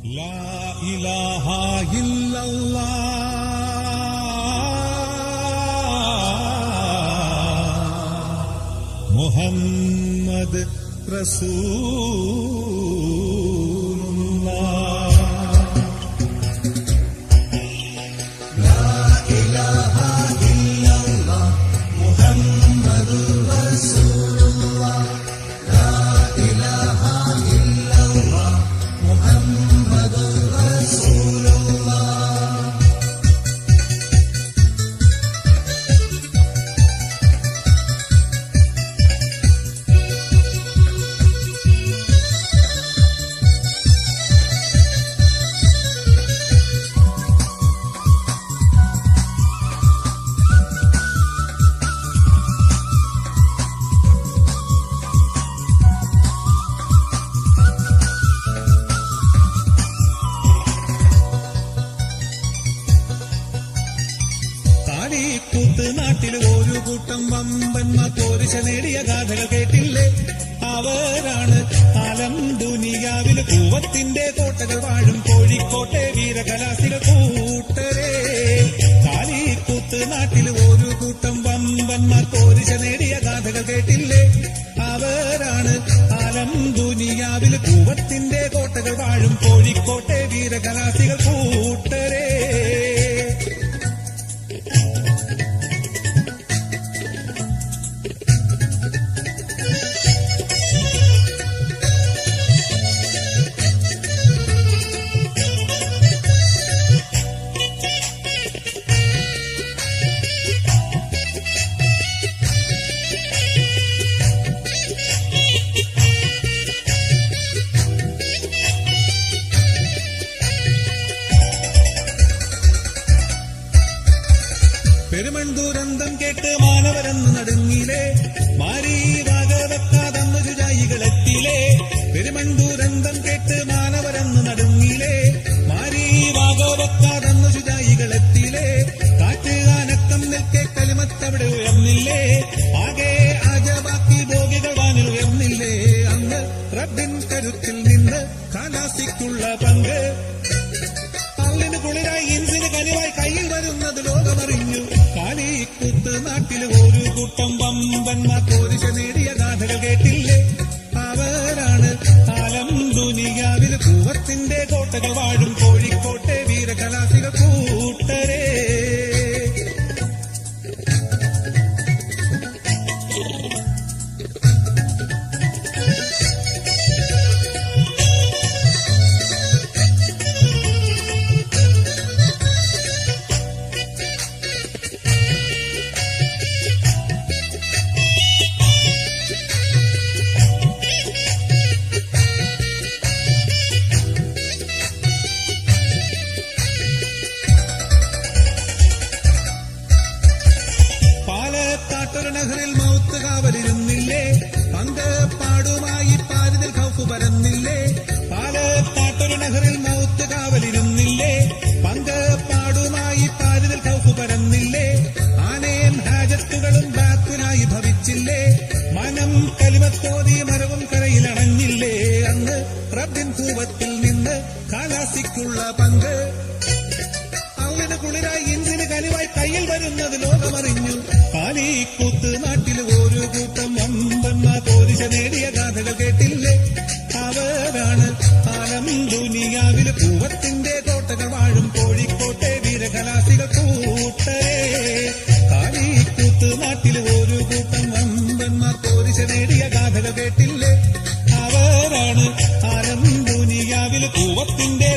لا إله إلا الله محمد رسول الله لا إله إلا الله محمد رسول الله لا إله إلا الله محمد رسول الله കൂത്ത് നാട്ടിൽ ഒരു കൂട്ടം വമ്പന്മാർ പോരിശ നേടിയ ഗാഥകൾ കേട്ടില്ലേ? അവരാണ് ആലം ദുനിയാവിൽ കൂവത്തിന്റെ കോട്ടകൾ വാഴും കോഴിക്കോട്ടെ വീരകലാസികൾ കൂട്ടരെ. കാലിക്കൂത്ത് നാട്ടിൽ ഒരു കൂട്ടം വമ്പന്മാർ പോരിശ നേടിയ ഗാഥകൾ കേട്ടില്ലേ? അവരാണ് ആലം ദുനിയാവിൽ കൂവത്തിന്റെ കോട്ടകൾ വാഴും കോഴിക്കോട്ടെ വീരകലാസികൾ കൂട്ടരെ. പെരുമൺദുരന്തം കേട്ട് മാനവരെന്ന് നടുങ്ങിലേ, മാരി വകവെക്കാതന്നു ശുചായികളെത്തിലേ. പെരുമൺദുരന്തം കേട്ട് മാനവരെന്ന് നടുങ്ങിലേ, മാരി വകവെക്കാതന്നു ശുചായികളെത്തിലേ. കാറ്റ് അനക്കം നിൽക്കെ കലിമത്തവിടെ ഉയർന്നില്ലേ, ആകെ അജബാക്കി ഭോഗികൾ വാനിൽ ഉയർന്നില്ലേ. അന്ന് റബ്ബിൻ കരുത്തിൽ നിന്ന് ഖലാസിക്കുള്ള പങ്ക് അള്ളിന് കുളിരായി ഇൻസിന് കനിവായി കയ്യിൽ വരുന്നത് ലോകമറിഞ്ഞു. കാലിക്കൂത്ത് നാട്ടിൽ ഒരു കൂട്ടം വമ്പന്മാർ പോരിശ നേടിയ ഗാഥകൾ കേട്ടില്ലേ? അവരാണ് ആലം ദുനിയാവിൽ കൂവത്തിന്റെ കോട്ടകൾ വാഴും കോഴിക്കോട്ടെ വീരകലാസികൾ കൂട്ടരെ. പാലക്കാട്ടൊരു നഗറിൽ മൗത്ത് കാവലിരുന്നില്ലേ, പങ്കപ്പാടുമായി പാരിതിൽ ഖൗഫ് പരന്നില്ലേ. പാലക്കാട്ടൊരു നഗറിൽ മൗത്ത് കാവലിരുന്നില്ലേ, പങ്കപ്പാടുമായി പാരിതിൽ ഖൗഫ് പരന്നില്ലേ. ആനയും ഹാജത്തുകളും ബാത്തുനായി ഭവിച്ചില്ലേ, മനം കലിമത്തോതി മരവും കരയിലണഞ്ഞില്ലേ. അന്ന് റബ്ബിൻ കൂവത്തിൽ നിന്ന് ഖലാസിക്കുള്ള പങ്ക് അള്ളിന് കുളിരായി ഇൻസിന് കനിവായി കയ്യിൽ വരുന്നത് ലോകമറിഞ്ഞു. കാലിക്കൂത്ത് നാട്ടിൽ ഒരു കൂട്ടം വമ്പന്മാർ പോരിശ നേടിയ ഗാഥകൾ കേട്ടില്ലേ? അവരാണ് ആലം ദുനിയാവിൽ കൂവത്തിന്റെ കോട്ടകൾ വാഴും കോഴിക്കോട്ടെ വീരകലാസികൾ കൂട്ടരെ. കാലിക്കൂത്ത് നാട്ടിൽ ഒരു കൂട്ടം വമ്പന്മാർ പോരിശ നേടിയ ഗാഥകൾ കേട്ടില്ലേ? അവരാണ് ആലം ദുനിയാവിൽ കൂവത്തിന്റെ